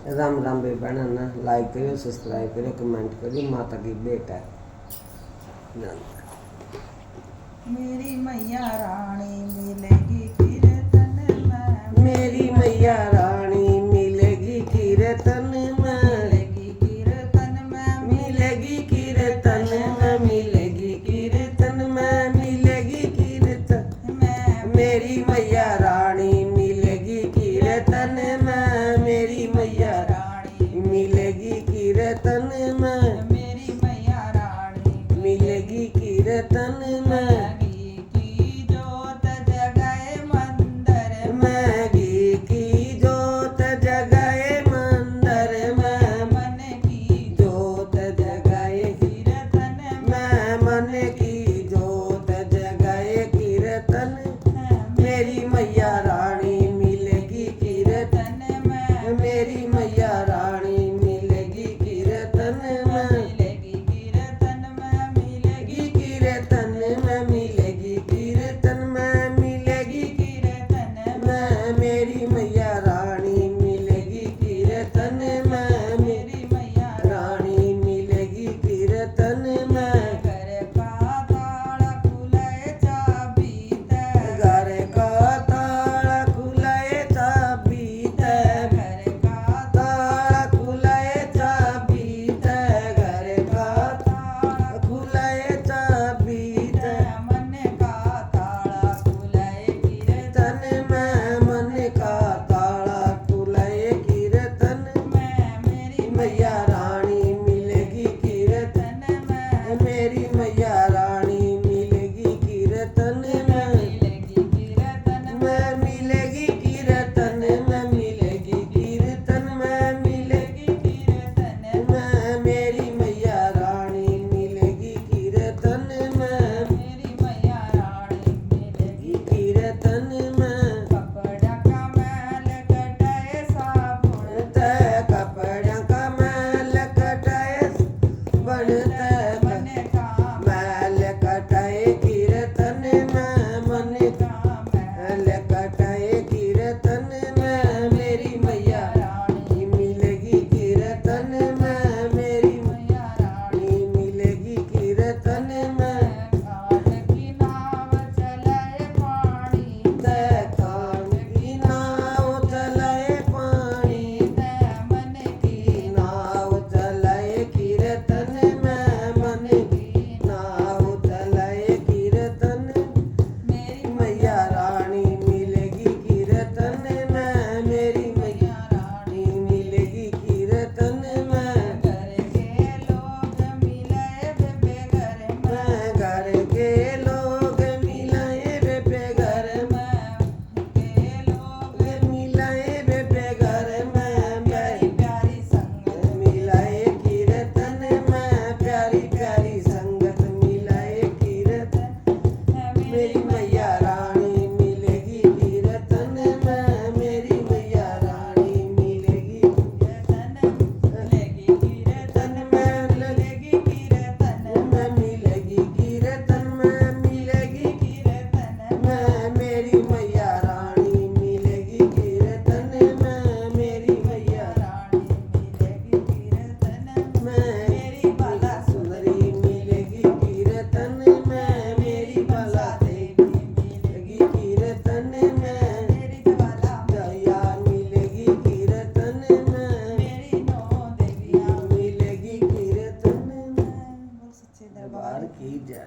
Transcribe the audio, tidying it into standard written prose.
राम राम भाई बहन ना लाइक करियो सब्सक्राइब करियो कमेंट करियो माता की बेटा मेरी मैया रानी मिलेगी कीर्तन में मेरी मैया रानी मिलेगी कीर्तन में मिलेगी कीर्तन में मिलेगी कीर्तन में मिलेगी कीर्तन में मिलेगी कीर्तन में मेरी मैया रानी मिलेगी कीर्तन में मेरी मैया रानी मिलेगी कीर्तन में मेरी मैया रानी मिलेगी कीर्तन में की जोत जगाए मंदिर मैगी की जोत जगाए मंदिर में मन की जोत जगाए कीर्तन मैं मन की जोत जगाए कीर्तन मेरी मैया रानी मिलेगी कीर्तन में मेरी मैया रानी मिलेगी कीर्तन में मिलेगी कीर्तन में मिलेगी कीर्तन में मिलेगी कीर्तन में मिलेगी कीर्तन में मेरी मैया रानी मिलेगी कीर्तन में मेरी मैया रानी मिलेगी कीर्तन में घर का ताला खुले चाबी ते घर का ताला खुलाए चाबी ते घर का ताला खुलाए चाबी ते घर का ताला खुलाए चाबी ते मन का ताला खुले कीर्तन तन में मन का ताला खुलाए कीर्तन में मेरी मैया रानी मिलेगी कीर्तन में मेरी मैया रानी मिलेगी कीर्तन में मिलेगी कीर्तन में मिलेगी कीर्तन में मिलेगी कीर्तन में मिलेगी कीर्तन में मेरी मैया रानी मिलेगी कीर्तन में मेरी मैया रानी मिलेगी कीर्तन में कपड़ा का मैल कटाए साबुन ते कपड़ों का मैल कटाए बनते मन का मैल कटाए कीर्तन में मन का मैल मैल कटाए कीर्तन में मेरी मैया रानी मिलेगी कीर्तन में मेरी मैया रानी मिलेगी कीर्तन में कान की नाव चलाए पानी ते कान की नाव चलाए पानी ते मन की नाव चलाए कीर्तन में मन की नाव चलाए कीर्तन मेरी मैया रानी मिलेगी कीर्तन में मेरी मैया रानी मिलेगी कीर्तन में घर के लोग मिले बेघर मैं घर के लोग मिलाए बेबे घर में के लोग मिलाए बेबे घर में प्यारी प्यारी संगत मिलाए कीर्तन में प्यारी प्यारी संगत मिलाए कीर्तन मेरी मैया रानी मिलेगी कीर्तन में मेरी मैया रानी मिलेगी मिलेगी कीर्तन में मिलेगी कीर्तन में मिलेगी कीर्तन में मिलेगी कीर्तन में मेरी मैया रानी मिलेगी कीर्तन में मेरी मैया रानी मिलेगी कीर्तन में मेरी बाला सुंदरी मिलेगी कीर्तन में मेरी बाला देवी मिलेगी कीर्तन में मेरी बाला दया मिलेगी कीर्तन में मेरी नौ देवियाँ मिलेगी कीर्तन में सच्चे दरबार दरबार की जय।